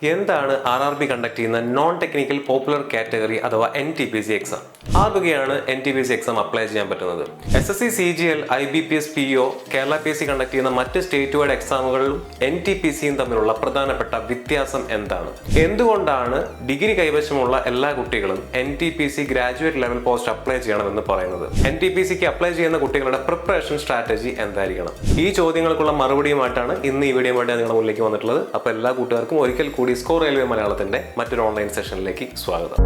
എന്താണ് RRB conduct ചെയ്യുന്ന non technical popular category അഥവാ NTPC എക്സാം? ആർക്കൊക്കെയാണ് NTPC എക്സാം അപ്ലൈ ചെയ്യാൻ പറ്റുന്നത്? SSC, CGL, IBPS, PO, Kerala PSC conduct ചെയ്യുന്ന മറ്റ് സ്റ്റേറ്റ് വൈഡ് എക്സാമുകളിലും NTPCയും തമ്മിലുള്ള പ്രധാനപ്പെട്ട വ്യത്യാസം എന്താണ്? എന്തുകൊണ്ടാണ് ഡിഗ്രി കൈവശമുള്ള എല്ലാ കുട്ടികളും NTPC graduate level post apply ചെയ്യണമെന്ന് പറയുന്നത്? NTPCക്ക് അപ്ലൈ ചെയ്യുന്ന കുട്ടികളുടെ പ്രിപ്പറേഷൻ സ്ട്രാറ്റജി എന്തായിരിക്കണം? ഈ ചോദ്യങ്ങൾക്കുള്ള മറുപടിയുമായിട്ടാണ് ഇന്ന് ഈ വീഡിയോ ആയിട്ട് നിങ്ങളുടെ മുന്നിലേക്ക് വന്നിട്ടുള്ളത്. അപ്പോൾ എല്ലാ കൂട്ടുകാർക്കും ഒരിക്കൽ കൂടി സ്കോർ റെയിൽവേ മലയാളത്തിന്റെ മറ്റൊരു ഓൺലൈൻ സെഷനിലേക്ക് സ്വാഗതം.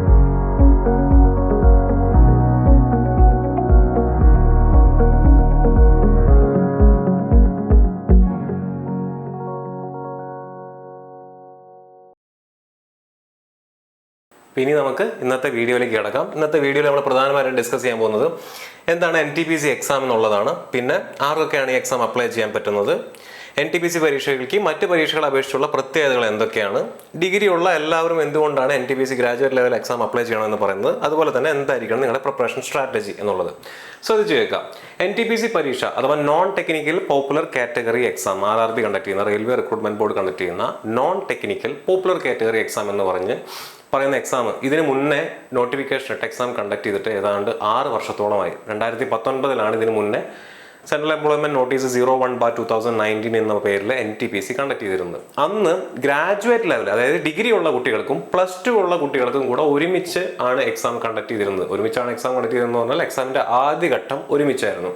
ഇനി നമുക്ക് ഇന്നത്തെ വീഡിയോയിലേക്ക് കിടക്കാം. ഇന്നത്തെ വീഡിയോയിൽ നമ്മൾ പ്രധാനമായിട്ടും ഡിസ്കസ് ചെയ്യാൻ പോകുന്നത് എന്താണ് NTPC എക്സാം എന്നുള്ളതാണ്. പിന്നെ ആർക്കൊക്കെയാണ് ഈ എക്സാം അപ്ലൈ ചെയ്യാൻ പറ്റുന്നത്, NTPC പരീക്ഷകൾക്ക് മറ്റ് പരീക്ഷകളെ അപേക്ഷിച്ചുള്ള പ്രത്യേകതകൾ എന്തൊക്കെയാണ്, ഡിഗ്രി ഉള്ള എല്ലാവരും എന്തുകൊണ്ടാണ് NTPC graduate level exam apply ചെയ്യണമെന്ന് പറയുന്നത്, അതുപോലെ തന്നെ എന്തായിരിക്കണം നിങ്ങളുടെ പ്രിപ്പറേഷൻ സ്ട്രാറ്റജി എന്നുള്ളത് ശ്രദ്ധിച്ചു കേൾക്കാം. NTPC പരീക്ഷ അഥവാ non technical popular category exam RRB conduct ചെയ്യുന്ന, റെയിൽവേ റിക്രൂട്ട്മെന്റ് ബോർഡ് കണ്ടക്ട് ചെയ്യുന്ന non technical popular category exam എന്ന് പറയുന്ന എക്സാം ഇതിന് മുന്നേ നോട്ടിഫിക്കേഷൻ എക്സാം കണ്ടക്ട് ചെയ്തിട്ട് ഏതാണ്ട് 6 വർഷത്തോളമായി. 2019 ഇതിന് മുന്നേ സെൻട്രൽ എംപ്ലോയ്മെന്റ് നോട്ടീസ് 01/2019 എന്ന പേരിൽ NTPC കണ്ടക്ട് ചെയ്തിരുന്നത്. അന്ന് ഗ്രാജുവേറ്റ് ലെവൽ, അതായത് ഡിഗ്രി ഉള്ള കുട്ടികൾക്കും +2 ഉള്ള കുട്ടികൾക്കും കൂടെ ഒരുമിച്ച് ആണ് എക്സാം കണ്ടക്ട് ചെയ്തിരുന്നത്. ഒരുമിച്ചാണ് എക്സാം കണ്ടക്ട് ചെയ്തതെന്ന് പറഞ്ഞാൽ എക്സാമിന്റെ ആദ്യ ഘട്ടം ഒരുമിച്ചായിരുന്നു.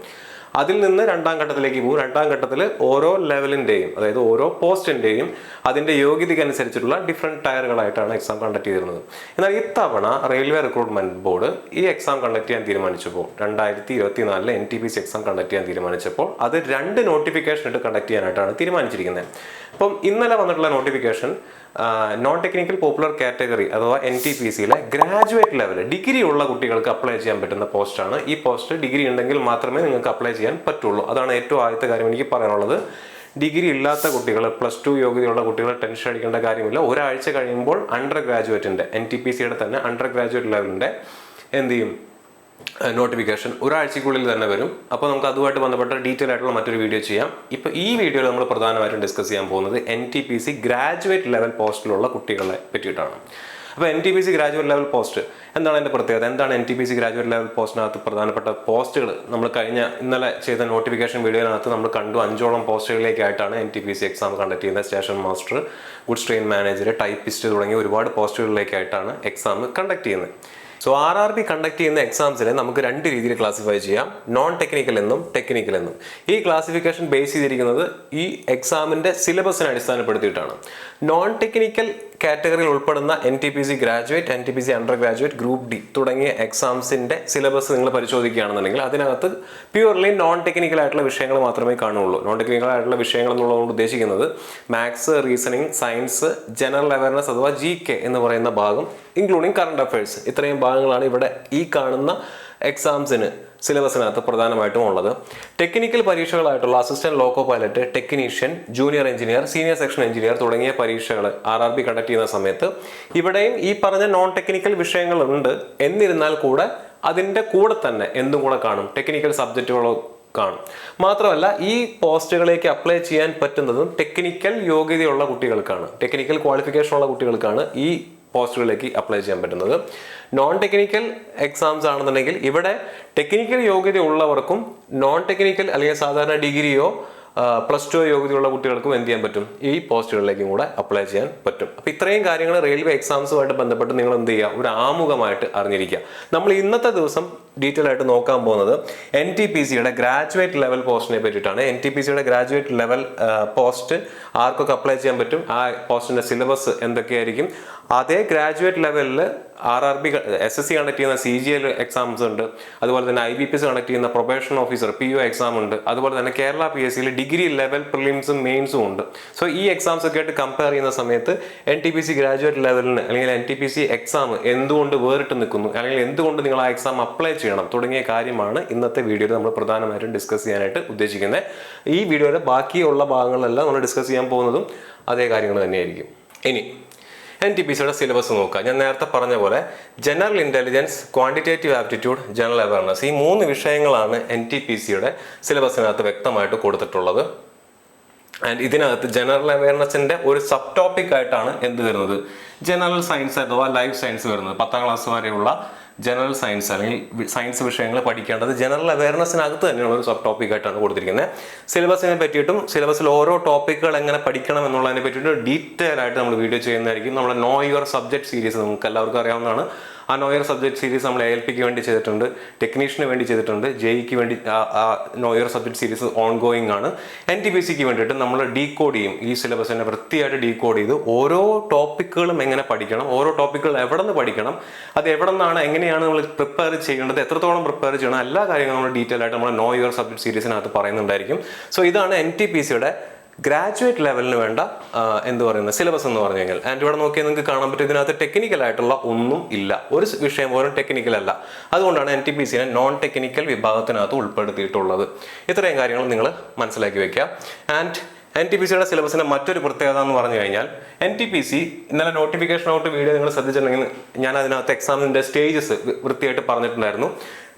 അതിൽ നിന്ന് രണ്ടാം ഘട്ടത്തിലേക്ക് പോകും. രണ്ടാം ഘട്ടത്തിൽ ഓരോ ലെവലിന്റെയും, അതായത് ഓരോ പോസ്റ്റിന്റെയും അതിന്റെ യോഗ്യതയ്ക്ക് അനുസരിച്ചിട്ടുള്ള ഡിഫറെന്റ് ടയറുകളായിട്ടാണ് എക്സാം കണ്ടക്ട് ചെയ്തിരുന്നത്. എന്നാൽ ഇത്തവണ റെയിൽവേ റിക്രൂട്ട്മെന്റ് ബോർഡ് ഈ എക്സാം കണ്ടക്ട് ചെയ്യാൻ തീരുമാനിച്ചപ്പോൾ, 2024 NTPC എക്സാം കണ്ടക്ട് ചെയ്യാൻ തീരുമാനിച്ചപ്പോൾ അത് 2 നോട്ടിഫിക്കേഷൻ ഇട്ട് കണ്ടക്ട് ചെയ്യാനായിട്ടാണ് തീരുമാനിച്ചിരിക്കുന്നത്. അപ്പം ഇന്നലെ വന്നിട്ടുള്ള notification non technical popular category അഥവാ NTPCയിലെ ഗ്രാജുവേറ്റ് ലെവൽ ഡിഗ്രി ഉള്ള കുട്ടികൾക്ക് അപ്ലൈ ചെയ്യാൻ പറ്റുന്ന പോസ്റ്റാണ്. ഈ പോസ്റ്റ് ഡിഗ്രി ഉണ്ടെങ്കിൽ മാത്രമേ നിങ്ങൾക്ക് അപ്ലൈ ചെയ്യാൻ പറ്റുള്ളൂ. അതാണ് ഏറ്റവും ആദ്യത്തെ കാര്യം എനിക്ക് പറയാനുള്ളത്. ഡിഗ്രി ഇല്ലാത്ത കുട്ടികൾ, +2 യോഗ്യതയുള്ള കുട്ടികൾ ടെൻഷൻ അടിക്കേണ്ട കാര്യമില്ല. ഒരാഴ്ച കഴിയുമ്പോൾ അണ്ടർ ഗ്രാജുവേറ്റിന്റെ, NTPCയുടെ തന്നെ അണ്ടർ ഗ്രാജുവേറ്റ് ലെവലിന്റെ എന്ത് ചെയ്യും, നോട്ടിഫിക്കേഷൻ ഒരാഴ്ചക്കുള്ളിൽ തന്നെ വരും. അപ്പോൾ നമുക്ക് അതുമായിട്ട് ബന്ധപ്പെട്ട ഡീറ്റെയിൽ ആയിട്ടുള്ള മറ്റൊരു വീഡിയോ ചെയ്യാം. ഇപ്പോൾ ഈ വീഡിയോയിൽ നമ്മൾ പ്രധാനമായിട്ടും ഡിസ്കസ് ചെയ്യാൻ പോകുന്നത് NTPC ഗ്രാജുവേറ്റ് ലെവൽ പോസ്റ്റിലുള്ള കുട്ടികളെ പറ്റിയിട്ടാണ്. അപ്പോൾ NTPC ഗ്രാജുവേറ്റ് ലെവൽ പോസ്റ്റ് എന്താണ് അതിൻ്റെ പ്രത്യേകത, എന്താണ് NTPC ഗ്രാജുവേറ്റ് ലെവൽ പോസ്റ്റിനകത്ത് പ്രധാനപ്പെട്ട പോസ്റ്റുകൾ നമ്മൾ ഇന്നലെ ചെയ്ത നോട്ടിഫിക്കേഷൻ വീഡിയോയിനകത്ത് നമ്മൾ കണ്ടു. 5ഓളം പോസ്റ്റുകളിലേക്കായിട്ടാണ് NTPC എക്സാം കണ്ടക്ട് ചെയ്യുന്നത്. Station master, goods train manager, typist തുടങ്ങിയ ഒരുപാട് പോസ്റ്റുകളിലേക്കായിട്ടാണ് എക്സാം കണ്ടക്ട് ചെയ്യുന്നത്. സോ RRB കണ്ടക്ട് ചെയ്യുന്ന എക്സാംസിനെ നമുക്ക് 2 രീതിയിൽ ക്ലാസിഫൈ ചെയ്യാം, നോൺ ടെക്നിക്കൽ എന്നും ടെക്നിക്കൽ എന്നും. ഈ ക്ലാസിഫിക്കേഷൻ ബേസ് ചെയ്തിരിക്കുന്നത് ഈ എക്സാമിന്റെ സിലബസിനെ അടിസ്ഥാനപ്പെടുത്തിയിട്ടാണ്. നോൺ ടെക്നിക്കൽ കാറ്റഗറിയിൽ ഉൾപ്പെടുന്ന NTPC graduate, NTPC under graduate, group D തുടങ്ങിയ എക്സാംസിന്റെ സിലബസ് നിങ്ങൾ പരിശോധിക്കുകയാണെന്നുണ്ടെങ്കിൽ അതിനകത്ത് പ്യൂർലി നോൺ ടെക്നിക്കൽ ആയിട്ടുള്ള വിഷയങ്ങൾ മാത്രമേ കാണുള്ളൂ. നോൺ ടെക്നിക്കൽ ആയിട്ടുള്ള വിഷയങ്ങൾ എന്നുള്ളതുകൊണ്ട് ഉദ്ദേശിക്കുന്നത് maths, reasoning, science, general awareness അഥവാ GK എന്ന് പറയുന്ന ഭാഗം, ഇൻക്ലൂഡിങ് കറണ്ട് അഫയേഴ്സ്. ഇത്രയും ഭാഗങ്ങളാണ് ഇവിടെ ഈ കാണുന്ന എക്സാംസിന് സിലബസിനകത്ത് പ്രധാനമായിട്ടും ഉള്ളത്. ടെക്നിക്കൽ പരീക്ഷകളായിട്ടുള്ള assistant loco pilot, technician, junior engineer, senior section engineer തുടങ്ങിയ പരീക്ഷകൾ RRB കണ്ടക്ട് ചെയ്യുന്ന സമയത്ത് ഇവിടെയും ഈ പറഞ്ഞ നോൺ ടെക്നിക്കൽ വിഷയങ്ങളുണ്ട്. എന്നിരുന്നാൽ കൂടെ അതിൻ്റെ കൂടെ തന്നെ എന്തും കൂടെ കാണും, ടെക്നിക്കൽ സബ്ജക്റ്റുകളോ കാണും. മാത്രമല്ല ഈ പോസ്റ്റുകളിലേക്ക് അപ്ലൈ ചെയ്യാൻ പറ്റുന്നതും ടെക്നിക്കൽ യോഗ്യതയുള്ള കുട്ടികൾക്കാണ്, ടെക്നിക്കൽ ക്വാളിഫിക്കേഷൻ ഉള്ള കുട്ടികൾക്കാണ് ഈ പോസ്റ്റുകളിലേക്ക് അപ്ലൈ ചെയ്യാൻ പറ്റുന്നത്. നോൺ ടെക്നിക്കൽ എക്സാംസ് ആണെന്നുണ്ടെങ്കിൽ ഇവിടെ ടെക്നിക്കൽ യോഗ്യത ഉള്ളവർക്കും നോൺ ടെക്നിക്കൽ അല്ലെങ്കിൽ സാധാരണ ഡിഗ്രിയോ +2 യോഗ്യതയുള്ള കുട്ടികൾക്കും എന്ത് ചെയ്യാൻ പറ്റും, ഈ പോസ്റ്റുകളിലേക്കും കൂടെ അപ്ലൈ ചെയ്യാൻ പറ്റും. അപ്പോൾ ഇത്രയും കാര്യങ്ങൾ റെയിൽവേ എക്സാംസുമായിട്ട് ബന്ധപ്പെട്ട് നിങ്ങൾ എന്ത് ചെയ്യുക, ഒരു ആമുഖമായിട്ട് അറിഞ്ഞിരിക്കുക. നമ്മൾ ഇന്നത്തെ ദിവസം ഡീറ്റെയിൽ ആയിട്ട് നോക്കാൻ പോകുന്നത് NTPCയുടെ ഗ്രാജുവേറ്റ് ലെവൽ പോസ്റ്റിനെ പറ്റിയിട്ടാണ്. NTPCയുടെ ഗ്രാജുവേറ്റ് ലെവൽ പോസ്റ്റ് ആർക്കൊക്കെ അപ്ലൈ ചെയ്യാൻ പറ്റും, ആ പോസ്റ്റിന്റെ സിലബസ് എന്തൊക്കെയായിരിക്കും, അതേ ഗ്രാജുവേറ്റ് ലെവലിൽ RRB SSC കണ്ടക്ട് ചെയ്യുന്ന CGL എക്സാംസ് ഉണ്ട്, അതുപോലെ തന്നെ IBPS കണ്ടക്ട് ചെയ്യുന്ന പ്രൊബേഷൻ ഓഫീസർ PO എക്സാം ഉണ്ട്, അതുപോലെ തന്നെ കേരള PSCയിൽ ഡിഗ്രി ലെവൽ പ്രിലിംസും മെയിൻസും ഉണ്ട്. സോ ഈ എക്സാംസ് ഒക്കെ ആയിട്ട് കമ്പയർ ചെയ്യുന്ന സമയത്ത് NTPC ഗ്രാജുവേറ്റ് ലെവലിന് അല്ലെങ്കിൽ NTPC എക്സാം എന്തുകൊണ്ട് വേറിട്ട് നിൽക്കുന്നു, അല്ലെങ്കിൽ എന്തുകൊണ്ട് നിങ്ങൾ ആ എക്സാം അപ്ലൈ ചെയ്യണം തുടങ്ങിയ കാര്യമാണ് ഇന്നത്തെ വീഡിയോയിൽ നമ്മൾ പ്രധാനമായിട്ടും ഡിസ്കസ് ചെയ്യാനായിട്ട് ഉദ്ദേശിക്കുന്നത്. ഈ വീഡിയോയുടെ ബാക്കിയുള്ള ഭാഗങ്ങളിലെല്ലാം നമ്മൾ ഡിസ്കസ് ചെയ്യാൻ പോകുന്നതും അതേ കാര്യങ്ങൾ തന്നെയായിരിക്കും. ഇനി NTPCയുടെ സിലബസ് നോക്കുക. ഞാൻ നേരത്തെ പറഞ്ഞ പോലെ general intelligence, quantitative aptitude, general awareness, ഈ 3 വിഷയങ്ങളാണ് NTPCയുടെ സിലബസിനകത്ത് വ്യക്തമായിട്ട് കൊടുത്തിട്ടുള്ളത്. ആൻഡ് ഇതിനകത്ത് ജനറൽ അവയർനെസ്സിന്റെ ഒരു സബ് ടോപ്പിക് ആയിട്ടാണ് എന്ത് വരുന്നത്, ജനറൽ സയൻസ് അഥവാ ലൈഫ് സയൻസ് വരുന്നത്. 10ാം ക്ലാസ് വരെയുള്ള ജനറൽ സയൻസ് അല്ലെങ്കിൽ സയൻസ് വിഷയങ്ങൾ പഠിക്കേണ്ടത് ജനറൽ അവയർനെസ്സിനകത്ത് തന്നെയുള്ള ഒരു സബ് ടോപ്പിക് ആയിട്ടാണ് കൊടുത്തിരിക്കുന്നത്. സിലബസിനെ പറ്റിയിട്ടും സിലബസിൽ ഓരോ ടോപ്പിക്കുകൾ എങ്ങനെ പഠിക്കണം എന്നുള്ളതിനെ പറ്റിയിട്ട് ഡീറ്റെയിൽ ആയിട്ട് നമ്മൾ വീഡിയോ ചെയ്യുന്നതായിരിക്കും. നമ്മുടെ നോ യുവർ സബ്ജക്ട് സീരീസ് നമുക്ക് എല്ലാവർക്കും അറിയാവുന്നതാണ്. ആ നോ യുവർ സബ്ജക്ട് സീരീസ് നമ്മൾ ALPക്ക് വേണ്ടി ചെയ്തിട്ടുണ്ട്, ടെക്നീഷ്യന് വേണ്ടി ചെയ്തിട്ടുണ്ട്, JEക്ക് വേണ്ടി no your subject series on going ആണ്. NTPCക്ക് വേണ്ടിയിട്ട് നമ്മൾ ഡീകോഡ് ചെയ്യും. ഈ സിലബസിനെ വൃത്തിയായിട്ട് ഡീകോഡ് ചെയ്ത് ഓരോ ടോപ്പിക്കുകളും എങ്ങനെ പഠിക്കണം, ഓരോ ടോപ്പിക്കുകൾ എവിടെ നിന്ന് പഠിക്കണം, അത് എവിടെ നിന്നാണ്, എങ്ങനെയാണ് നമ്മൾ പ്രിപ്പയർ ചെയ്യേണ്ടത്, എത്രത്തോളം പ്രിപ്പയർ ചെയ്യണം, എല്ലാ കാര്യങ്ങളും നമ്മൾ ഡീറ്റെയിൽ ആയിട്ട് നമ്മൾ നോ യുവർ സബ്ജക്ട് സീരീസിനകത്ത് പറയുന്നുണ്ടായിരിക്കും. സോ ഇതാണ് NTPCയുടെ ഗ്രാജുവേറ്റ് ലെവലിന് വേണ്ട എന്ത് പറയുന്നത് സിലബസ് എന്ന് പറഞ്ഞു കഴിഞ്ഞാൽ. ആൻഡ് ഇവിടെ നോക്കിയാൽ നിങ്ങൾക്ക് കാണാൻ പറ്റും ഇതിനകത്ത് ടെക്നിക്കൽ ആയിട്ടുള്ള ഒന്നും ഇല്ല, ഒരു വിഷയം പോലും ടെക്നിക്കൽ അല്ല. അതുകൊണ്ടാണ് NTPCനെ നോൺ ടെക്നിക്കൽ വിഭാഗത്തിനകത്ത് ഉൾപ്പെടുത്തിയിട്ടുള്ളത്. ഇത്രയും കാര്യങ്ങൾ നിങ്ങൾ മനസ്സിലാക്കി വെക്കുക. ആൻഡ് NTPCയുടെ സിലബസിന്റെ മറ്റൊരു പ്രത്യേകത എന്ന് പറഞ്ഞു കഴിഞ്ഞാൽ NTPC ഇന്നലെ നോട്ടിഫിക്കേഷൻ ഔട്ട് വീഡിയോ നിങ്ങൾ ശ്രദ്ധിച്ചിട്ടുണ്ടെങ്കിൽ ഞാൻ അതിനകത്ത് എക്സാമിന്റെ സ്റ്റേജസ് വൃത്തിയായിട്ട് പറഞ്ഞിട്ടുണ്ടായിരുന്നു.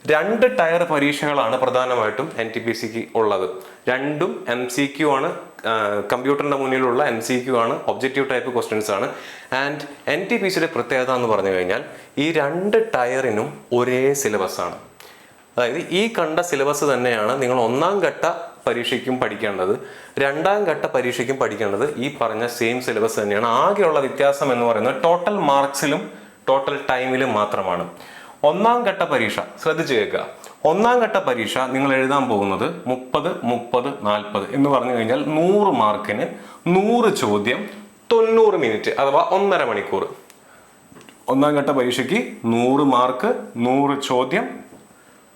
2 ടയർ പരീക്ഷകളാണ് പ്രധാനമായിട്ടും NTPCക്ക് ഉള്ളത്. രണ്ടും MCQ ആണ്, കമ്പ്യൂട്ടറിന്റെ മുന്നിലുള്ള MCQ ആണ്, ഒബ്ജക്റ്റീവ് ടൈപ്പ് ക്വസ്റ്റ്യൻസ് ആണ്. ആൻഡ് NTPCയുടെ പ്രത്യേകത എന്ന് പറഞ്ഞു കഴിഞ്ഞാൽ ഈ 2 ടയറിനും ഒരേ സിലബസ് ആണ്. അതായത് ഈ കണ്ട സിലബസ് തന്നെയാണ് നിങ്ങൾ 1ാം ഘട്ട പരീക്ഷയ്ക്കും പഠിക്കേണ്ടത്, 2ാം ഘട്ട പരീക്ഷയ്ക്കും പഠിക്കേണ്ടത്. ഈ പറഞ്ഞ സെയിം സിലബസ് തന്നെയാണ്. ആകെയുള്ള വ്യത്യാസം എന്ന് പറയുന്നത് ടോട്ടൽ മാർക്സിലും ടോട്ടൽ ടൈമിലും മാത്രമാണ്. 1ാം ഘട്ട പരീക്ഷ ശ്രദ്ധിച്ചു കേൾക്കുക. 1ാം ഘട്ട പരീക്ഷ നിങ്ങൾ എഴുതാൻ പോകുന്നത് 30, 30, 40 എന്ന് പറഞ്ഞു കഴിഞ്ഞാൽ 100 മാർക്കിന് 100 ചോദ്യം 90 മിനിറ്റ് അഥവാ 1.5 മണിക്കൂർ. 1ാം ഘട്ട പരീക്ഷയ്ക്ക് 100 മാർക്ക് 100 ചോദ്യം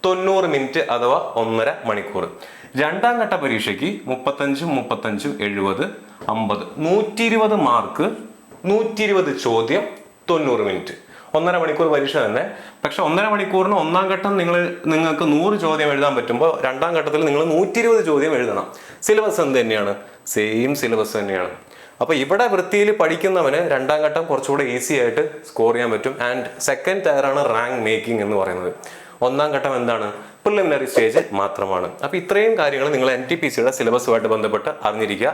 90 മിനിറ്റ് അഥവാ 1.5 മണിക്കൂർ. 2ാം ഘട്ട പരീക്ഷയ്ക്ക് 35, 35, 70, 50 120 മാർക്ക് 120 ചോദ്യം 90 മിനിറ്റ്. 1.5 മണിക്കൂർ പരീക്ഷ തന്നെ. പക്ഷെ 1.5 മണിക്കൂറിന് 1ാം ഘട്ടം നിങ്ങൾക്ക് 100 ചോദ്യം എഴുതാൻ പറ്റുമ്പോൾ 2ാം ഘട്ടത്തിൽ നിങ്ങൾ 120 ചോദ്യം എഴുതണം. സിലബസ് എന്ത് തന്നെയാണ്, സെയിം സിലബസ് തന്നെയാണ്. അപ്പൊ ഇവിടെ വൃത്തിയിൽ പഠിക്കുന്നവന് 2ാം ഘട്ടം കുറച്ചുകൂടെ ഈസി ആയിട്ട് സ്കോർ ചെയ്യാൻ പറ്റും. ആൻഡ് സെക്കൻഡ് ടയറാണ് റാങ്ക് മേക്കിംഗ് എന്ന് പറയുന്നത്. 1ാം ഘട്ടം എന്താണ്, പ്രിലിമിനറി സ്റ്റേജ് മാത്രമാണ്. അപ്പൊ ഇത്രയും കാര്യങ്ങൾ നിങ്ങൾ NTPCയുടെ സിലബസുമായിട്ട് ബന്ധപ്പെട്ട് അറിഞ്ഞിരിക്കുക.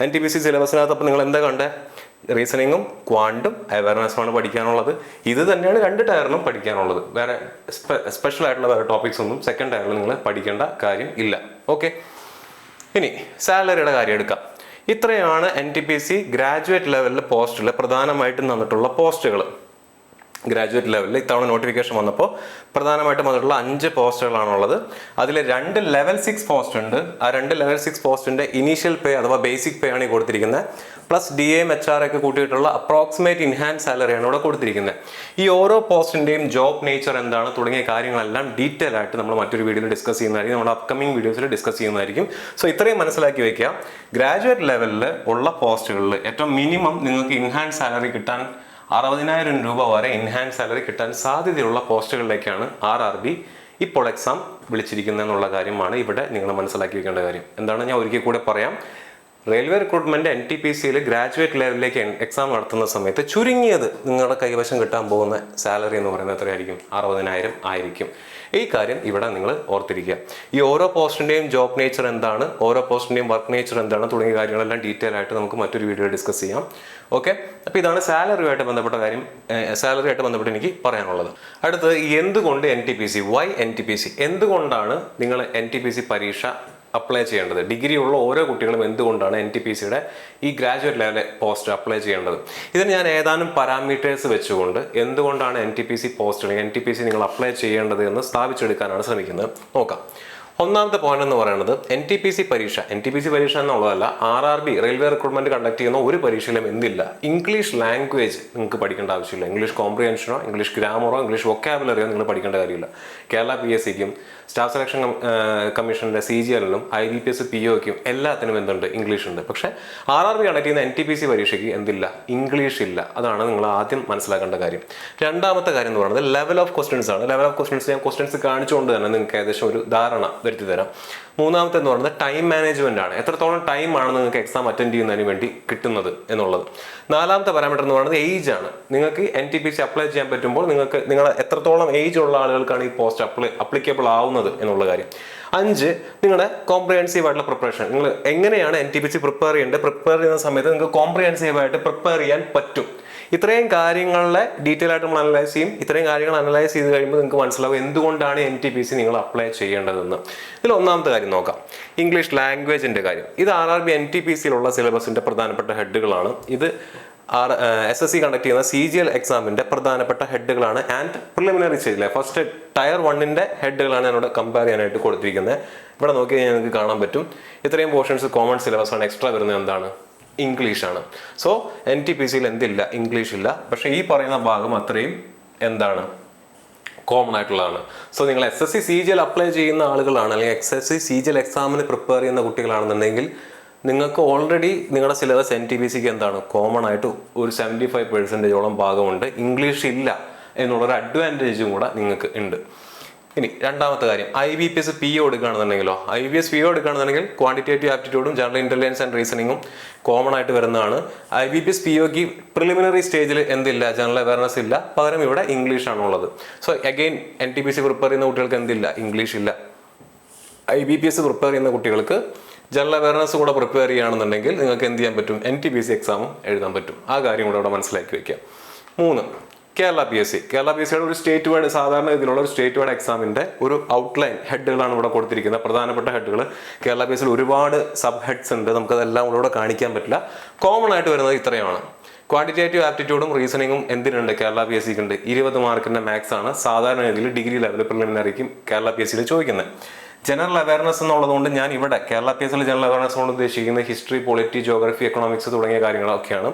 NTPC സിലബസിനകത്ത് അപ്പോൾ നിങ്ങൾ എന്താ കണ്ടേ, റീസണിങ്ങും ക്വാണ്ടും അവയർനെസ്സുമാണ് പഠിക്കാനുള്ളത്. ഇത് തന്നെയാണ് 2 ടയറിലും പഠിക്കാനുള്ളത്. വേറെ സ്പെഷ്യൽ ആയിട്ടുള്ള വേറെ ടോപ്പിക്സ് ഒന്നും സെക്കൻഡ് ടയറിൽ നിങ്ങൾ പഠിക്കേണ്ട കാര്യം ഇല്ല. ഓക്കെ, ഇനി സാലറിയുടെ കാര്യം എടുക്കാം. ഇത്രയാണ് NTPC ഗ്രാജുവേറ്റ് ലെവലിൽ പോസ്റ്റിൽ പ്രധാനമായിട്ടും തന്നിട്ടുള്ള പോസ്റ്റുകൾ. ഗ്രാജുവേറ്റ് ലെവലിൽ ഇത്തവണ നോട്ടിഫിക്കേഷൻ വന്നപ്പോൾ പ്രധാനമായിട്ടും വന്നിട്ടുള്ള 5 പോസ്റ്റുകളാണുള്ളത്. അതിൽ 2 ലെവൽ 6 പോസ്റ്റ് ഉണ്ട്. ആ 2 ലെവൽ 6 പോസ്റ്റിന്റെ ഇനീഷ്യൽ പേ അഥവാ ബേസിക് പേ ആണ് ഈ കൊടുത്തിരിക്കുന്നത്. പ്ലസ് DA HR ഒക്കെ കൂട്ടിയിട്ടുള്ള അപ്രോക്സിമേറ്റ് ഇൻഹാൻസ് സാലറിയാണ് ഇവിടെ കൊടുത്തിരിക്കുന്നത്. ഈ ഓരോ പോസ്റ്റിന്റെയും ജോബ് നേച്ചർ എന്താണ് തുടങ്ങിയ കാര്യങ്ങളെല്ലാം ഡീറ്റെയിൽ ആയിട്ട് നമ്മൾ മറ്റൊരു വീഡിയോയിൽ ഡിസ്കസ് ചെയ്യുന്നതായിരിക്കും, നമ്മുടെ അപ്കമിംഗ് വീഡിയോസിൽ ഡിസ്കസ് ചെയ്യുന്നതായിരിക്കും. സോ ഇത്രയും മനസ്സിലാക്കി വെക്കുക. ഗ്രാജുവേറ്റ് ലെവലിൽ ഉള്ള പോസ്റ്റുകളിൽ ഏറ്റവും മിനിമം നിങ്ങൾക്ക് ഇൻഹാൻസ് സാലറി കിട്ടാൻ 60,000 രൂപ വരെ ഇൻഹാൻസ് സാലറി കിട്ടാൻ സാധ്യതയുള്ള പോസ്റ്റുകളിലേക്കാണ് RRB ഇപ്പോൾ എക്സാം വിളിച്ചിരിക്കുന്നത് എന്നുള്ള കാര്യമാണ് ഇവിടെ നിങ്ങൾ മനസ്സിലാക്കി വെക്കേണ്ട കാര്യം. എന്താണ് ഞാൻ ഒരിക്കൽ കൂടെ പറയാം. റെയിൽവേ റിക്രൂട്ട്മെന്റ് NTPCയിൽ ഗ്രാജുവേറ്റ് ലെവലിലേക്ക് എക്സാം നടത്തുന്ന സമയത്ത് ചുരുങ്ങിയത് നിങ്ങളുടെ കൈവശം കിട്ടാൻ പോകുന്ന സാലറി എന്ന് പറയുന്നത് എത്രയായിരിക്കും, 60,000 ആയിരിക്കും. ഈ കാര്യം ഇവിടെ നിങ്ങൾ ഓർത്തിരിക്കുക. ഈ ഓരോ പോസ്റ്റിന്റെയും ജോബ് നേച്ചർ എന്താണ്, ഓരോ പോസ്റ്റിന്റെയും വർക്ക് നേച്ചർ എന്താണ് തുടങ്ങിയ കാര്യങ്ങളെല്ലാം ഡീറ്റെയിൽ ആയിട്ട് നമുക്ക് മറ്റൊരു വീഡിയോ ഡിസ്കസ് ചെയ്യാം. ഓക്കെ, അപ്പോൾ ഇതാണ് സാലറിയുമായിട്ട് ബന്ധപ്പെട്ട കാര്യം, സാലറിയായിട്ട് ബന്ധപ്പെട്ട് എനിക്ക് പറയാനുള്ളത്. അടുത്തത് എന്തുകൊണ്ട് NTPC, വൈ NTPC, എന്തുകൊണ്ടാണ് നിങ്ങൾ NTPC പരീക്ഷ അപ്ലൈ ചെയ്യേണ്ടത്, ഡിഗ്രി ഉള്ള ഓരോ കുട്ടികളും എന്തുകൊണ്ടാണ് NTPCയുടെ ഈ ഗ്രാജുവേറ്റ് ലെവൽ പോസ്റ്റ് അപ്ലൈ ചെയ്യേണ്ടത്. ഇതിന് ഞാൻ ഏതാനും പാരാമീറ്റേഴ്സ് വെച്ചുകൊണ്ട് എന്തുകൊണ്ടാണ് NTPC പോസ്റ്റ് അല്ലെങ്കിൽ NTPC നിങ്ങൾ അപ്ലൈ ചെയ്യേണ്ടത് എന്ന് സ്ഥാപിച്ചെടുക്കാനാണ് ശ്രമിക്കുന്നത്. നോക്കാം. ഒന്നാമത്തെ പോയിന്റ് എന്ന് പറയുന്നത് NTPC പരീക്ഷ എന്നുള്ളതല്ല, RRB റെയിൽവേ റിക്രൂട്ട്മെന്റ് കണ്ടക്ട് ചെയ്യുന്ന ഒരു പരീക്ഷയിലും എന്തില്ല, ഇംഗ്ലീഷ് ലാംഗ്വേജ് നിങ്ങൾക്ക് പഠിക്കേണ്ട ആവശ്യമില്ല. ഇംഗ്ലീഷ് കോംപ്രിഹെൻഷനോ ഇംഗ്ലീഷ് ഗ്രാമറോ ഇംഗ്ലീഷ് വൊക്കാബുലറിയോ നിങ്ങൾ പഠിക്കേണ്ട കാര്യമില്ല. കേരള PSCക്കും സ്റ്റാഫ് സെലക്ഷൻ കമ്മീഷന്റെ CGLനും IBPS POയ്ക്കും എല്ലാത്തിനും എന്തുണ്ട്, ഇംഗ്ലീഷ് ഉണ്ട്. പക്ഷേ RRB കണ്ടക്ട് ചെയ്യുന്ന NTPC പരീക്ഷയ്ക്ക് എന്തില്ല, ഇംഗ്ലീഷ് ഇല്ല. അതാണ് നിങ്ങൾ ആദ്യം മനസ്സിലാക്കേണ്ട കാര്യം. രണ്ടാമത്തെ കാര്യം എന്ന് പറയുന്നത് ലെവൽ ഓഫ് ക്വസ്റ്റ്യൻസ് ആണ്. ലെവൽ ഓഫ് ക്വസ്റ്റ്യൻസ് ഞാൻ ക്വസ്റ്റ്യൻസ് കാണിച്ചുകൊണ്ട് തന്നെ നിങ്ങൾക്ക് ഏകദേശം ഒരു ധാരണ വരുത്തി തരാം. മൂന്നാമത്തെ എന്ന് പറയുന്നത് ടൈം മാനേജ്മെന്റ് ആണ്. എത്രത്തോളം ടൈമാണ് നിങ്ങൾക്ക് എക്സാം അറ്റൻഡ് ചെയ്യുന്നതിന് വേണ്ടി കിട്ടുന്നത് എന്നുള്ളത്. നാലാമത്തെ പാരാമീറ്റർ എന്ന് പറയുന്നത് ഏജ് ആണ്. നിങ്ങൾക്ക് NTPC അപ്ലൈ ചെയ്യാൻ പറ്റുമ്പോൾ നിങ്ങൾ എത്രത്തോളം ഏജ് ഉള്ള ആളുകൾക്കാണ് ഈ പോസ്റ്റ് അപ്ലിക്കബിൾ ആവുന്നത് എന്നുള്ള കാര്യം. 5 നിങ്ങളുടെ കോംപ്രിഹെൻസീവ് ആയിട്ടുള്ള പ്രിപ്പറേഷൻ. നിങ്ങൾ എങ്ങനെയാണ് NTPC പ്രിപ്പയർ ചെയ്യേണ്ടത്, പ്രിപ്പയർ ചെയ്യുന്ന സമയത്ത് നിങ്ങൾക്ക് കോംപ്രിഹെൻസീവ് ആയിട്ട് പ്രിപ്പയർ ചെയ്യാൻ പറ്റും. ഇത്രയും കാര്യങ്ങളെ ഡീറ്റെയിൽ ആയിട്ട് നമ്മൾ അനലൈസ് ചെയ്യും. ഇത്രയും കാര്യങ്ങൾ അനലൈസ് ചെയ്ത് കഴിയുമ്പോൾ നിങ്ങൾക്ക് മനസ്സിലാവും എന്തുകൊണ്ടാണ് NTPC നിങ്ങൾ അപ്ലൈ ചെയ്യേണ്ടതെന്ന്. ഇതിൽ ഒന്നാമത്തെ കാര്യം നോക്കാം, ഇംഗ്ലീഷ് ലാംഗ്വേജിന്റെ കാര്യം. ഇത് RRB NTPCയിലുള്ള സിലബസിന്റെ പ്രധാനപ്പെട്ട ഹെഡുകളാണ്. ഇത് SSC കണ്ടക്ട് ചെയ്യുന്ന CGL എക്സാമിന്റെ പ്രധാനപ്പെട്ട ഹെഡുകളാണ്. ആൻഡ് പ്രിലിമിനറി സ്റ്റേജിലെ ഫസ്റ്റ് ടയർ 1ന്റെ ഹെഡുകളാണ് ഞാനിവിടെ കമ്പയർ ചെയ്യാനായിട്ട് കൊടുത്തിരിക്കുന്നത്. ഇവിടെ നോക്കി കഴിഞ്ഞാൽ നിങ്ങൾക്ക് കാണാൻ പറ്റും ഇത്രയും പോർഷൻസ് കോമൺ സിലബസ് ആണ്. എക്സ്ട്രാ വരുന്നത് എന്താണ്? ഇംഗ്ലീഷാണ്. സോ NTPCയിൽ എന്തില്ല? ഇംഗ്ലീഷ് ഇല്ല. പക്ഷേ ഈ പറയുന്ന ഭാഗം അത്രയും എന്താണ്? കോമൺ ആയിട്ടുള്ളതാണ്. സോ നിങ്ങൾ SSC CGL അപ്ലൈ ചെയ്യുന്ന ആളുകളാണ്, അല്ലെങ്കിൽ SSC CGL എക്സാമിന് പ്രിപ്പയർ ചെയ്യുന്ന കുട്ടികളാണെന്നുണ്ടെങ്കിൽ നിങ്ങൾക്ക് ഓൾറെഡി നിങ്ങളുടെ സിലബസ് NTPCക്ക് എന്താണ്? കോമൺ ആയിട്ട് ഒരു 75% ഭാഗമുണ്ട്. ഇംഗ്ലീഷ് ഇല്ല എന്നുള്ളൊരു അഡ്വാൻറ്റേജും കൂടെ നിങ്ങൾക്ക് ഉണ്ട്. ഇനി രണ്ടാമത്തെ കാര്യം, IBPS PO എടുക്കുകയാണെന്നുണ്ടെങ്കിലോ, IBPS PO എടുക്കുകയാണെന്നുണ്ടെങ്കിൽ ക്വാണ്ടിറ്റേറ്റീവ് ആപ്റ്റിറ്റ്യൂഡും ജനറൽ ഇന്റലിജൻസ് ആൻഡ് റീസണിങ്ങും കോമൺ ആയിട്ട് വരുന്നതാണ്. IBPS POക്ക് പ്രിലിമിനറി സ്റ്റേജിൽ എന്തില്ല? ജനറൽ അവയർനെസ് ഇല്ല, പകരം ഇവിടെ ഇംഗ്ലീഷ് ആണുള്ളത്. സോ അഗെയിൻ NTPC പ്രിപ്പയർ ചെയ്യുന്ന കുട്ടികൾക്ക് എന്തില്ല? ഇംഗ്ലീഷ് ഇല്ല. IBPS പ്രിപ്പയർ ചെയ്യുന്ന കുട്ടികൾക്ക് ജനറൽ അവയർനെസ് കൂടെ പ്രിപ്പയർ ചെയ്യുകയാണെന്നുണ്ടെങ്കിൽ നിങ്ങൾക്ക് എന്ത് ചെയ്യാൻ പറ്റും? NTPC എക്സാമും എഴുതാൻ പറ്റും. ആ കാര്യം കൂടെ അവിടെ മനസ്സിലാക്കി വെക്കാം. 3, കേരള PSC. കേരള PSCയുടെ ഒരു സ്റ്റേറ്റ് വൈഡ്, സാധാരണ ഇതിലുള്ള ഒരു സ്റ്റേറ്റ് വൈഡ് എക്സാമിന്റെ ഒരു ഔട്ട്ലൈൻ ഹെഡുകളാണ് ഇവിടെ കൊടുത്തിരിക്കുന്നത്. പ്രധാനപ്പെട്ട ഹെഡുകൾ. കേരള PSCയിൽ ഒരുപാട് സബ് ഹെഡ്സ് ഉണ്ട്, നമുക്കതെല്ലാം ഇവിടെ കാണിക്കാൻ പറ്റില്ല. കോമൺ ആയിട്ട് വരുന്നത് ഇത്രയുമാണ്. ക്വാണ്ടിറ്റേറ്റീവ് ആപ്റ്റിറ്റ്യൂഡും റീസണിങ്ങും എന്തിനുണ്ട്? കേരള PSCക്ക് ഉണ്ട്. 20 മാർക്കിന്റെ മാത്സ് ആണ് സാധാരണ രീതിയിൽ ഡിഗ്രി ലെവൽ പ്രിലിമിനറിക്കും കേരള PSCയിൽ ചോദിക്കുന്നത്. ജനറൽ അവയർനെസ് എന്നുള്ളതുകൊണ്ട് ഞാൻ ഇവിടെ കേരള PSCയിൽ ജനറൽ അവയർനെസ് കൊണ്ട് ഉദ്ദേശിക്കുന്നത് ഹിസ്റ്ററി, പൊളിറ്റി, ജോഗ്രഫി, എക്കണോമിക്സ് തുടങ്ങിയ കാര്യങ്ങളൊക്കെയാണ്.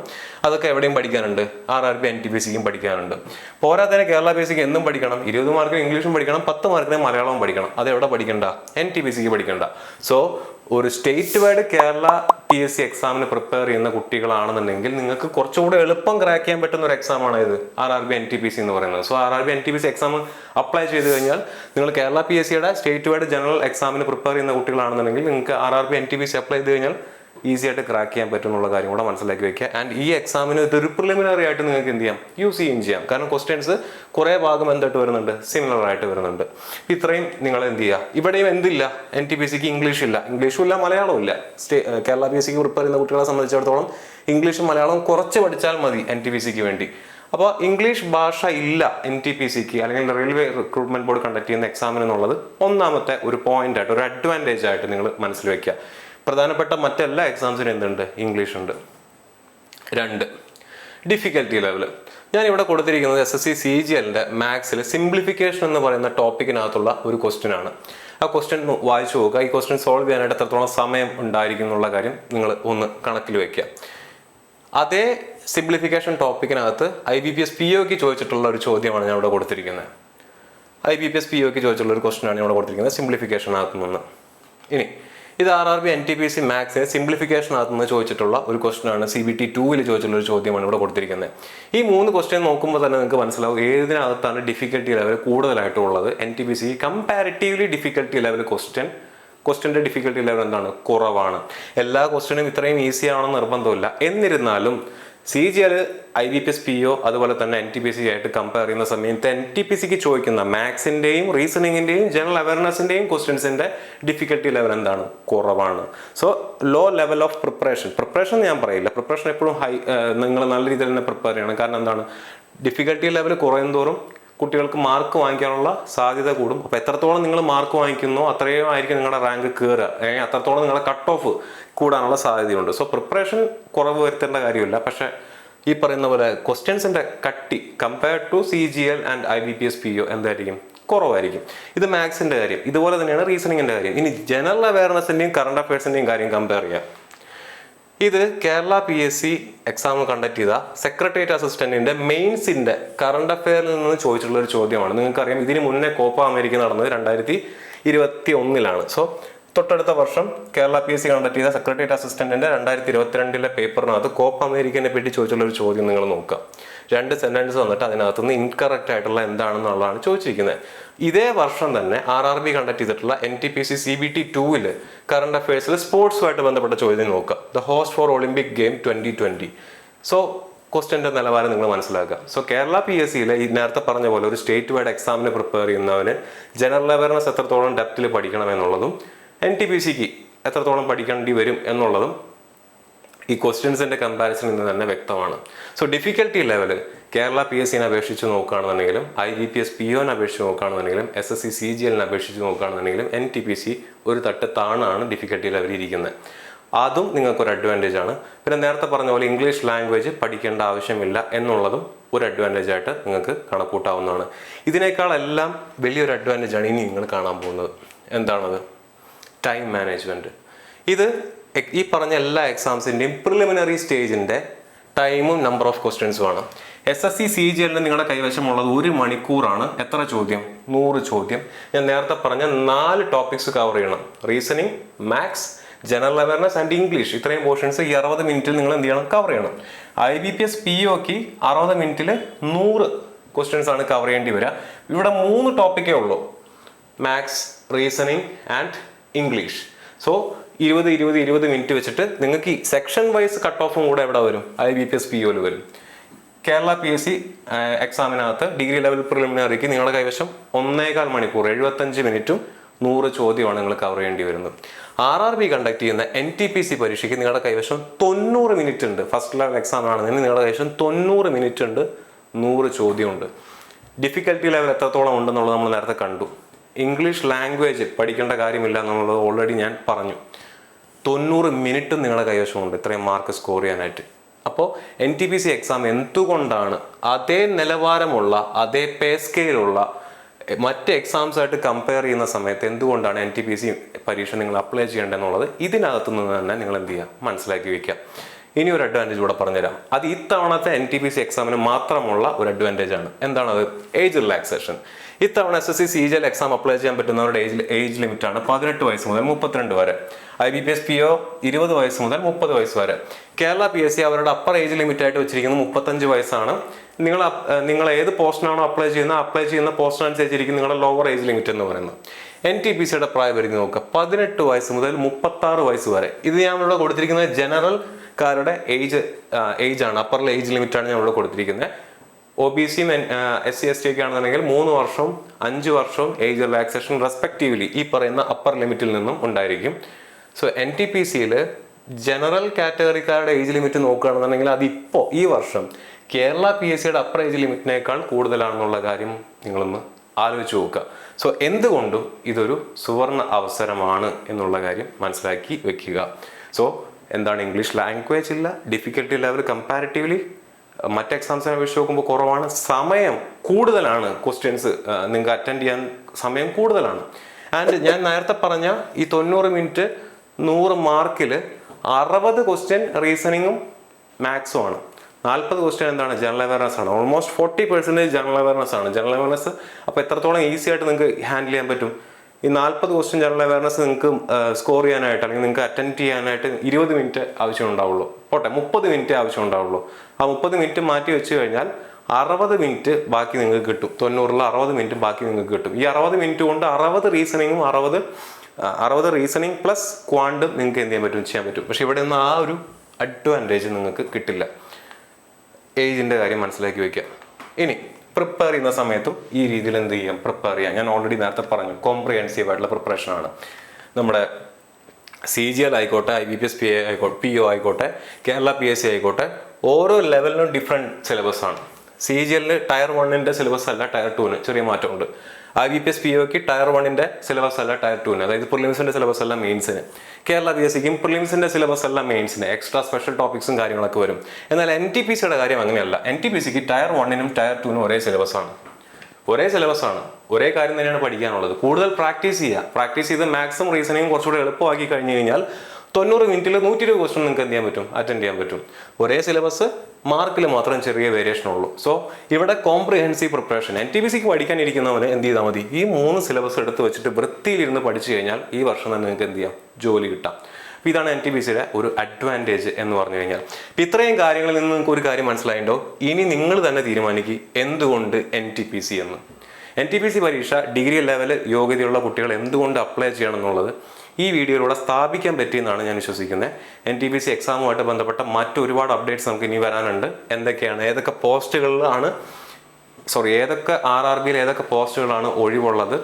അതൊക്കെ എവിടെയും പഠിക്കാനുണ്ട്. RRB NTPCക്കും പഠിക്കാനുണ്ട്. പോരാത്തതിന് കേരള PSCക്ക് എന്നും പഠിക്കണം. 20 മാർക്കിന് ഇംഗ്ലീഷും പഠിക്കണം, 10 മാർക്കിന് മലയാളവും പഠിക്കണം. അത് എവിടെ പഠിക്കണ്ട? NTPCക്ക് പഠിക്കണ്ട. സോ ഒരു സ്റ്റേറ്റ് വൈഡ് കേരള PSC എക്സാമിന് പ്രിപ്പയർ ചെയ്യുന്ന കുട്ടികളാണെന്നുണ്ടെങ്കിൽ നിങ്ങൾക്ക് കുറച്ചുകൂടെ എളുപ്പം ക്രാക്ക് ചെയ്യാൻ പറ്റുന്ന ഒരു എക്സാമാണ് ഇത് RRB NTPC എന്ന് പറയുന്നത്. So RRB NTPC exam apply ചെയ്ത് കഴിഞ്ഞാൽ നിങ്ങൾ കേരള PSCയുടെ സ്റ്റേറ്റ് വൈഡ് ജനറൽ എക്സാമിന് പ്രിപ്പയർ ചെയ്യുന്ന കുട്ടികളാണെന്നുണ്ടെങ്കിൽ നിങ്ങൾക്ക് RRB NTPC അപ്ലൈ ചെയ്ത് കഴിഞ്ഞാൽ ഈസി ആയിട്ട് ക്രാക്ക് ചെയ്യാൻ പറ്റുന്നുള്ള കാര്യം കൂടെ മനസ്സിലാക്കി വെക്കുക. ആൻഡ് ഈ എക്സാമിന് ഇതൊരു പ്രിലിമിനറി ആയിട്ട് നിങ്ങൾക്ക് എന്ത് ചെയ്യാം? യൂസ് ചെയ്യുകയും ചെയ്യാം. കാരണം ക്വസ്റ്റ്യൻസ് കുറേ ഭാഗം എന്തായിട്ട് വരുന്നുണ്ട്? സിമിലർ ആയിട്ട് വരുന്നുണ്ട്. ഇത്രയും നിങ്ങൾ എന്ത് ചെയ്യുക? ഇവിടെയും എന്തില്ല? NTPCക്ക് ഇംഗ്ലീഷ് ഇല്ല, ഇംഗ്ലീഷും ഇല്ല, മലയാളവും ഇല്ല. കേരള PSCക്ക് പ്രിപ്പയർ ചെയ്യുന്ന കുട്ടികളെ സംബന്ധിച്ചിടത്തോളം ഇംഗ്ലീഷും മലയാളവും കുറച്ച് പഠിച്ചാൽ മതി NTPCക്ക് വേണ്ടി. അപ്പോൾ ഇംഗ്ലീഷ് ഭാഷ ഇല്ല NTPCക്ക് അല്ലെങ്കിൽ റെയിൽവേ റിക്രൂട്ട്മെന്റ് ബോർഡ് കണ്ടക്ട് ചെയ്യുന്ന എക്സാമിന് എന്നുള്ളത് ഒന്നാമത്തെ ഒരു പോയിന്റ് ആയിട്ട്, ഒരു അഡ്വാൻറ്റേജ് ആയിട്ട് നിങ്ങൾ മനസ്സിൽ വെക്കുക. പ്രധാനപ്പെട്ട മറ്റെല്ലാ എക്സാംസിനും എന്തുണ്ട്? ഇംഗ്ലീഷ് ഉണ്ട്. 2, ഡിഫിക്കൽറ്റി ലെവൽ. ഞാൻ ഇവിടെ കൊടുത്തിരിക്കുന്നത് SSC CGLന്റെ മാത്സിൽ സിംപ്ലിഫിക്കേഷൻ എന്ന് പറയുന്ന ടോപ്പിക്കിനകത്തുള്ള ഒരു ക്വസ്റ്റ്യൻ ആണ്. ആ ക്വസ്റ്റ്യൻ വായിച്ചു നോക്കുക. ഈ ക്വസ്റ്റ്യൻ സോൾവ് ചെയ്യാനായിട്ട് എത്രത്തോളം സമയം ഉണ്ടായിരിക്കും എന്നുള്ള കാര്യം നിങ്ങൾ ഒന്ന് കണക്കിൽ വെക്കുക. അതേ സിംപ്ലിഫിക്കേഷൻ ടോപ്പിക്കിനകത്ത് IBPS POക്ക് ചോദിച്ചിട്ടുള്ള ഒരു ചോദ്യമാണ് ഞാൻ ഇവിടെ കൊടുത്തിരിക്കുന്നത്. IBPS POക്ക് ചോദിച്ചിട്ടുള്ള ഒരു ക്വസ്റ്റ്യൻ ആണ് ഞാൻ ഇവിടെ കൊടുത്തിരിക്കുന്നത് സിംപ്ലിഫിക്കേഷനകത്ത് നിന്ന്. ഇനി ഇത് RRB NTPC മാത്സിന് സിംപ്ലിഫിക്കേഷനകത്ത് നിന്ന് ചോദിച്ചിട്ടുള്ള ഒരു ക്വസ്റ്റ്യൻ ആണ്. CBT 2-ൽ ചോദിച്ചിട്ടുള്ള ഒരു ചോദ്യമാണ് ഇവിടെ കൊടുത്തിരിക്കുന്നത്. ഈ 3 ക്വസ്റ്റ്യൻ നോക്കുമ്പോൾ തന്നെ നിങ്ങൾക്ക് മനസ്സിലാവും ഏതിനകത്താണ് ഡിഫിക്കൽട്ടി ലെവൽ കൂടുതലായിട്ടുള്ളത്. NTPC കമ്പാരിറ്റീവ്ലി ഡിഫിക്കൽട്ടി ലെവൽ ക്വസ്റ്റ്യൻ്റെ ഡിഫിക്കൽട്ടി ലെവൽ എന്താണ്? കുറവാണ്. എല്ലാ ക്വസ്റ്റ്യനും ഇത്രയും ഈസി ആണെന്ന് നിർബന്ധമില്ല. എന്നിരുന്നാലും CGL, IBPS PO അതുപോലെ തന്നെ NTPC ആയിട്ട് കമ്പയർ ചെയ്യുന്ന സമയത്ത് NTPCക്ക് ചോദിക്കുന്ന മാത്സിന്റെയും റീസണിങ്ങിന്റെയും ജനറൽ അവയർനെസിന്റെയും ക്വസ്റ്റ്യൻസിന്റെ ഡിഫിക്കൽട്ടി ലെവൽ എന്താണ്? കുറവാണ്. So low level of preparation ഞാൻ പറയില്ല. പ്രിപ്പറേഷൻ എപ്പോഴും നിങ്ങൾ നല്ല രീതിയിൽ തന്നെ പ്രിപ്പയർ ചെയ്യണം. കാരണം എന്താണ്? ഡിഫിക്കൽട്ടി ലെവൽ കുറയുന്തോറും കുട്ടികൾക്ക് മാർക്ക് വാങ്ങിക്കാനുള്ള സാധ്യത കൂടും. അപ്പോൾ എത്രത്തോളം നിങ്ങൾ മാർക്ക് വാങ്ങിക്കുന്നോ അത്രയും ആയിരിക്കും നിങ്ങളുടെ റാങ്ക് കയറുക, അല്ലെങ്കിൽ അത്രത്തോളം നിങ്ങളുടെ കട്ട് ഓഫ് കൂടാനുള്ള സാധ്യതയുണ്ട്. സോ പ്രിപ്പറേഷൻ കുറവ് വരുത്തേണ്ട കാര്യമില്ല. പക്ഷേ ഈ പറയുന്ന പോലെ ക്വസ്റ്റ്യൻസിന്റെ കട്ടി compared to CGL and IBPS PO എന്തായിരിക്കും? കുറവായിരിക്കും. ഇത് മാത്സിന്റെ കാര്യം. ഇതുപോലെ തന്നെയാണ് റീസണിങ്ങിന്റെ കാര്യം. ഇനി ജനറൽ അവയർനെസിന്റെയും കറണ്ട് അഫയേഴ്സിന്റെയും കാര്യം കമ്പയർ ചെയ്യാം. ഇത് കേരള PSC എക്സാം കണ്ടക്ട് ചെയ്ത സെക്രട്ടേറിയറ്റ് അസിസ്റ്റന്റിന്റെ മെയിൻസിന്റെ കറണ്ട് അഫയറിൽ നിന്ന് ചോദിച്ചിട്ടുള്ള ഒരു ചോദ്യമാണ്. നിങ്ങൾക്കറിയാം ഇതിന് മുന്നേ കോപ്പ അമേരിക്ക നടന്നത് 2021-ലാണ്. സോ തൊട്ടടുത്ത വർഷം കേരള PSC കണ്ടക്ട് ചെയ്ത സെക്രട്ടേറിയറ്റ് അസിസ്റ്റന്റിന്റെ 2022-ലെ പേപ്പറിനകത്ത് കോപ്പ അമേരിക്കനെ പറ്റി ചോദിച്ചുള്ള ഒരു ചോദ്യം നിങ്ങൾ നോക്കുക. 2 സെന്റൻസ് വന്നിട്ട് അതിനകത്തുനിന്ന് ഇൻകറക്റ്റ് ആയിട്ടുള്ള എന്താണെന്നുള്ളതാണ് ചോദിച്ചിരിക്കുന്നത്. ഇതേ വർഷം തന്നെ RRB കണ്ടക്ട് ചെയ്തിട്ടുള്ള NTPC CBT 2-ൽ കറണ്ട് അഫയേഴ്സിൽ സ്പോർട്സുമായിട്ട് ബന്ധപ്പെട്ട ചോദ്യം നോക്കുക. The host for Olympic game 2020. So ക്വസ്റ്റ്യൻ്റെ നിലവാരം നിങ്ങൾ മനസ്സിലാക്കുക. സോ കേരള PSCയിലെ ഈ നേരത്തെ പറഞ്ഞ പോലെ ഒരു സ്റ്റേറ്റ് വൈഡ് എക്സാമിന് പ്രിപ്പയർ ചെയ്യുന്നവന് ജനറൽ അവയർനെസ് എത്രത്തോളം ഡെപ്തിൽ പഠിക്കണം എന്നുള്ളതും NTPCക്ക് എത്രത്തോളം പഠിക്കേണ്ടി വരും എന്നുള്ളതും ഈ ക്വസ്റ്റ്യൻസിൻ്റെ കമ്പാരിസണിൽ നിന്ന് തന്നെ വ്യക്തമാണ്. സോ ഡിഫിക്കൽട്ടി ലെവൽ കേരള PSCനെ അപേക്ഷിച്ച് നോക്കുകയാണെന്നുണ്ടെങ്കിലും IBPS PO അപേക്ഷിച്ച് നോക്കുകയാണെന്നുണ്ടെങ്കിലും SSC CGLനെ അപേക്ഷിച്ച് നോക്കുകയാണെന്നുണ്ടെങ്കിലും NTPC ഒരു തട്ട് താണാണ് ഡിഫിക്കൽട്ടി ലെവലിൽ ഇരിക്കുന്നത്. അതും നിങ്ങൾക്കൊരു അഡ്വാൻറ്റേജ് ആണ്. പിന്നെ നേരത്തെ പറഞ്ഞ പോലെ ഇംഗ്ലീഷ് ലാംഗ്വേജ് പഠിക്കേണ്ട ആവശ്യമില്ല എന്നുള്ളതും ഒരു അഡ്വാൻറ്റേജ് ആയിട്ട് നിങ്ങൾക്ക് കണക്കൂട്ടാവുന്നതാണ്. ഇതിനേക്കാളെല്ലാം വലിയൊരു അഡ്വാൻറ്റേജ് ആണ് ഇനി നിങ്ങൾ കാണാൻ പോകുന്നത്. എന്താണത്? Time management. ഇത് ഈ പറഞ്ഞ എല്ലാ എക്സാംസിൻ്റെയും പ്രിലിമിനറി സ്റ്റേജിൻ്റെ ടൈമും നമ്പർ ഓഫ് ക്വസ്റ്റ്യൻസും ആണ്. SSC CGL നിങ്ങളുടെ കൈവശമുള്ളത് 1 മണിക്കൂറാണ്. എത്ര ചോദ്യം? 100 ചോദ്യം. ഞാൻ നേരത്തെ പറഞ്ഞ 4 ടോപ്പിക്സ് കവർ ചെയ്യണം. Reasoning, maths, general awareness and English. ഇത്രയും പോർഷൻസ് ഈ 60 മിനിറ്റിൽ നിങ്ങൾ എന്ത് ചെയ്യണം? കവർ ചെയ്യണം. IBPS POക്ക് 60 മിനിറ്റിൽ 100 ക്വസ്റ്റ്യൻസ് ആണ് കവർ ചെയ്യേണ്ടി വരിക. ഇവിടെ 3 ടോപ്പിക്കേ ഉള്ളൂ: maths, reasoning and English. So 20 minute വെച്ചിട്ട് നിങ്ങൾക്ക് ഈ സെക്ഷൻ വൈസ് കട്ട് ഓഫും കൂടെ എവിടെ വരും? IBPS POയിൽ വരും. കേരള PSC എക്സാമിനകത്ത് ഡിഗ്രി ലെവൽ പ്രിലിമിനറിക്ക് നിങ്ങളുടെ കൈവശം 1.25 മണിക്കൂർ 75 മിനിറ്റും 100 ചോദ്യമാണ് നിങ്ങൾ കവർ ചെയ്യേണ്ടി വരുന്നത്. RRB കണ്ടക്ട് ചെയ്യുന്ന NTPC പരീക്ഷയ്ക്ക് നിങ്ങളുടെ കൈവശം 90 മിനിറ്റ് ഉണ്ട്. ഫസ്റ്റ് ലെവൽ എക്സാം ആണെങ്കിൽ നിങ്ങളുടെ കൈവശം 90 മിനിറ്റ് ഉണ്ട്, 100 ചോദ്യമുണ്ട്. ഡിഫിക്കൽട്ടി ലെവൽ എത്രത്തോളം ഉണ്ടെന്നുള്ളത് നമ്മൾ നേരത്തെ കണ്ടു. ഇംഗ്ലീഷ് ലാംഗ്വേജ് പഠിക്കേണ്ട കാര്യമില്ല എന്നുള്ളത് ഓൾറെഡി ഞാൻ പറഞ്ഞു. 90 മിനിറ്റും നിങ്ങളുടെ കൈവശമുണ്ട് ഇത്രയും മാർക്ക് സ്കോർ ചെയ്യാനായിട്ട്. അപ്പോൾ NTPC എക്സാം എന്തുകൊണ്ടാണ് അതേ നിലവാരമുള്ള അതേ പേ സ്കെയിലുള്ള മറ്റ് എക്സാംസ് ആയിട്ട് കമ്പയർ ചെയ്യുന്ന സമയത്ത് എന്തുകൊണ്ടാണ് NTPC പരീക്ഷ നിങ്ങൾ അപ്ലൈ ചെയ്യേണ്ടതെന്നുള്ളത് ഇതിനകത്തു നിന്ന് തന്നെ നിങ്ങൾ എന്ത് ചെയ്യുക? മനസ്സിലാക്കി വയ്ക്കുക. ഇനി ഒരു അഡ്വാൻറ്റേജ് കൂടെ പറഞ്ഞുതരാം. അത് ഇത്തവണത്തെ NTPC എക്സാമിന് മാത്രമുള്ള ഒരു അഡ്വാൻറ്റേജ് ആണ്. എന്താണത്? Age relaxation. ഇത്തവണ SSC CGL എക്സാം അപ്ലൈ ചെയ്യാൻ പറ്റുന്നവരുടെ ഏജ് ലിമിറ്റ് ആണ് 18 വയസ്സ് മുതൽ 32 വരെ. IBPS PO 20 വയസ്സ് മുതൽ 30 വയസ്സ് വരെ. കേരള PSC അവരുടെ അപ്പർ ഏജ് ലിമിറ്റ് ആയിട്ട് വെച്ചിരിക്കുന്നത് 35 വയസ്സാണ്. നിങ്ങൾ ഏത് പോസ്റ്റിനാണോ അപ്ലൈ ചെയ്യുന്ന പോസ്റ്റിനനുസരിച്ചിരിക്കും നിങ്ങളുടെ ലോവർ ഏജ് ലിമിറ്റ് എന്ന് പറയുന്നത്. NTPCയുടെ പ്രായപരിധി നോക്കുക 18 വയസ്സ് മുതൽ 36 വയസ്സ് വരെ. ഇത് ഞാൻ ഇവിടെ കൊടുത്തിരിക്കുന്നത് ജനറൽക്കാരുടെ ഏജ് ആണ്, അപ്പർ ഏജ് ലിമിറ്റ് ആണ് ഞാൻ ഇവിടെ കൊടുത്തിരിക്കുന്നത്. OBC SC ST ഒക്കെ ആണെന്നുണ്ടെങ്കിൽ 3 വർഷവും 5 വർഷവും ഏജ് റിലാക്സേഷൻ റെസ്പെക്റ്റീവ്ലി ഈ പറയുന്ന അപ്പർ ലിമിറ്റിൽ നിന്നും ഉണ്ടായിരിക്കും. സോ NTPCയിൽ ജനറൽ കാറ്റഗറിക്കാരുടെ ഏജ് ലിമിറ്റ് നോക്കുകയാണെന്നുണ്ടെങ്കിൽ അതിപ്പോൾ ഈ വർഷം കേരള PSCയുടെ അപ്പർ ഏജ് ലിമിറ്റിനേക്കാൾ കൂടുതലാണെന്നുള്ള കാര്യം നിങ്ങളൊന്ന് ആലോചിച്ച് നോക്കുക. സോ എന്തുകൊണ്ടും ഇതൊരു സുവർണ അവസരമാണ് എന്നുള്ള കാര്യം മനസ്സിലാക്കി വെക്കുക. സോ എന്താണ്? ഇംഗ്ലീഷ് ലാംഗ്വേജ് ഇല്ല, ഡിഫിക്കൽട്ടി ലെവൽ കമ്പാരിറ്റീവ്ലി മറ്റ് എക്സാംസിനെ അപേക്ഷിച്ച് നോക്കുമ്പോൾ കുറവാണ്, സമയം കൂടുതലാണ്, ക്വസ്റ്റ്യൻസ് നിങ്ങൾക്ക് അറ്റൻഡ് ചെയ്യാൻ സമയം കൂടുതലാണ്. ആൻഡ് ഞാൻ നേരത്തെ പറഞ്ഞ ഈ 90 മിനിറ്റ് 100 മാർക്കിൽ 60 ക്വസ്റ്റ്യൻ റീസണിങ്ങും മാത്സും ആണ്. 40 ക്വസ്റ്റ്യൻ എന്താണ്? ജനറൽ അവയർനെസ് ആണ്. ഓൾമോസ്റ്റ് 40% ജനറൽ അവയർനെസ് ആണ്. ജനറൽ അവയർനെസ് അപ്പോൾ എത്രത്തോളം ഈസി ആയിട്ട് നിങ്ങൾക്ക് ഹാൻഡിൽ ചെയ്യാൻ പറ്റും? ഈ 40 ക്വസ്റ്റ്യൻ ജനറൽ അവയർനെസ് നിങ്ങൾക്ക് സ്കോർ ചെയ്യാനായിട്ട് അല്ലെങ്കിൽ നിങ്ങൾക്ക് അറ്റൻഡ് ചെയ്യാനായിട്ട് 20 മിനിറ്റ് ആവശ്യം ഉണ്ടാവുള്ളൂ. പോട്ടെ, 30 മിനിറ്റ് ആവശ്യം ഉണ്ടാവുള്ളൂ. ആ 30 മിനിറ്റ് മാറ്റി വെച്ച് കഴിഞ്ഞാൽ 60 മിനിറ്റ് ബാക്കി നിങ്ങൾക്ക് കിട്ടും. 90-ൽ 60 മിനിറ്റ് ബാക്കി നിങ്ങൾക്ക് കിട്ടും. ഈ 60 മിനിറ്റ് കൊണ്ട് 60 റീസണിങ്ങും 60 റീസണിങ് പ്ലസ് ക്വാണ്ടും നിങ്ങൾക്ക് എന്ത് ചെയ്യാൻ പറ്റും. പക്ഷെ ഇവിടെ നിന്ന് ആ ഒരു അഡ്വാൻറ്റേജ് നിങ്ങൾക്ക് കിട്ടില്ല. ഏജിൻ്റെ കാര്യം മനസ്സിലാക്കി വയ്ക്കുക. ഇനി പ്രിപ്പയർ ചെയ്യുന്ന സമയത്തും ഈ രീതിയിൽ എന്ത് ചെയ്യാം? പ്രിപ്പയർ ചെയ്യാം. ഞാൻ ഓൾറെഡി നേരത്തെ പറഞ്ഞു, കോംപ്രിഹെൻസീവ് ആയിട്ടുള്ള പ്രിപ്പറേഷനാണ്. നമ്മുടെ CGL ആയിക്കോട്ടെ, IBPS PO ആയിക്കോട്ടെ, കേരള PSC ആയിക്കോട്ടെ, ഓരോ ലെവലിനും ഡിഫറെൻറ്റ് സിലബസ് ആണ്. CGL ടയർ 1ൻ്റെ സിലബസ് അല്ല ടയർ 2-ന് ചെറിയ മാറ്റമുണ്ട്. IBPS POക്ക് ടയർ 1ൻ്റെ സിലബസ് അല്ല ടയർ 2-ന്, അതായത് പ്രിലിംസിൻ്റെ സിലബസ് അല്ല മെയിൻസിന്. കേരള PSCക്കും പ്രിലിംസിൻ്റെ സിലബസ് അല്ല മെയിൻസിന്, എക്സ്ട്രാ സ്പെഷ്യൽ ടോപ്പിക്സും കാര്യങ്ങളൊക്കെ വരും. എന്നാൽ NTPCയുടെ കാര്യം അങ്ങനെയല്ല. NTPCക്ക് ടയർ 1-നും ടയർ 2-നും ഒരേ സിലബസ് ആണ്. ഒരേ കാര്യം തന്നെയാണ് പഠിക്കാനുള്ളത്. കൂടുതൽ പ്രാക്ടീസ് ചെയ്ത് മാത്സും റീസണിങ്ങും കുറച്ചുകൂടെ എളുപ്പമാക്കി കഴിഞ്ഞു കഴിഞ്ഞാൽ 90 മിനിറ്റിൽ 120 ക്വസ്റ്റ്യൻ നിങ്ങൾക്ക് എന്ത് ചെയ്യാൻ പറ്റും? അറ്റൻഡ് ചെയ്യാൻ പറ്റും. ഒരേ സിലബസ്, മാർക്കിൽ മാത്രം ചെറിയ വേരിയേഷൻ ഉള്ളൂ. സോ ഇവിടെ കോംപ്രിഹെൻസീവ് പ്രിപ്പറേഷൻ. NTPCക്ക് പഠിക്കാനിരിക്കുന്നവന് എന്ത് ചെയ്താൽ മതി? ഈ 3 സിലബസ് എടുത്ത് വെച്ചിട്ട് വൃത്തിയിലിരുന്ന് പഠിച്ചു കഴിഞ്ഞാൽ ഈ വർഷം തന്നെ നിങ്ങൾക്ക് എന്ത് ചെയ്യാം? ജോലി കിട്ടാം. അപ്പോൾ ഇതാണ് NTPCയുടെ ഒരു അഡ്വാൻറ്റേജ് എന്ന് പറഞ്ഞു കഴിഞ്ഞാൽ. ഇത്രയും കാര്യങ്ങളിൽ നിന്ന് നിങ്ങൾക്ക് ഒരു കാര്യം മനസ്സിലായിട്ടുണ്ടോ? ഇനി നിങ്ങൾ തന്നെ തീരുമാനിക്കുക എന്തുകൊണ്ട് NTPC എന്ന്. NTPC പരീക്ഷ ഡിഗ്രി ലെവൽ യോഗ്യതയുള്ള കുട്ടികൾ എന്തുകൊണ്ട് അപ്ലൈ ചെയ്യണം എന്നുള്ളത് ഈ വീഡിയോയിലൂടെ സ്ഥാപിക്കാൻ പറ്റിയെന്നാണ് ഞാൻ വിശ്വസിക്കുന്നത്. NTPC എക്സാമുമായിട്ട് ബന്ധപ്പെട്ട മറ്റൊരുപാട് അപ്ഡേറ്റ്സ് നമുക്ക് ഇനി വരാനുണ്ട്. എന്തൊക്കെയാണ്, ഏതൊക്കെ പോസ്റ്റുകളിലാണ് ഏതൊക്കെ RRBയിൽ ഏതൊക്കെ പോസ്റ്റുകളാണ് ഒഴിവുള്ളത്,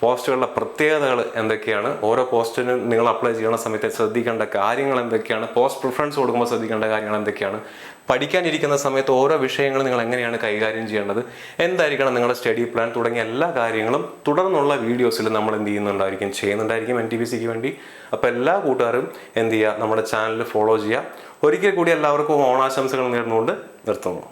പോസ്റ്റുകളുടെ പ്രത്യേകതകൾ എന്തൊക്കെയാണ്, ഓരോ പോസ്റ്റിനും നിങ്ങൾ അപ്ലൈ ചെയ്യുന്ന സമയത്ത് ശ്രദ്ധിക്കേണ്ട കാര്യങ്ങൾ എന്തൊക്കെയാണ്, പോസ്റ്റ് പ്രിഫറൻസ് കൊടുക്കുമ്പോൾ ശ്രദ്ധിക്കേണ്ട കാര്യങ്ങൾ എന്തൊക്കെയാണ്, പഠിക്കാനിരിക്കുന്ന സമയത്ത് ഓരോ വിഷയങ്ങൾ നിങ്ങൾ എങ്ങനെയാണ് കൈകാര്യം ചെയ്യേണ്ടത്, എന്തായിരിക്കണം നിങ്ങളുടെ സ്റ്റഡി പ്ലാൻ തുടങ്ങിയ എല്ലാ കാര്യങ്ങളും തുടർന്നുള്ള വീഡിയോസിൽ നമ്മൾ ചെയ്യുന്നുണ്ടായിരിക്കും NTPCക്ക് വേണ്ടി. അപ്പോൾ എല്ലാ കൂട്ടുകാരും എന്ത് ചെയ്യുക, നമ്മുടെ ചാനൽ ഫോളോ ചെയ്യുക. ഒരിക്കൽ കൂടി എല്ലാവർക്കും ഓണാശംസകൾ നേർന്നുകൊണ്ട് നിർത്തുന്നു.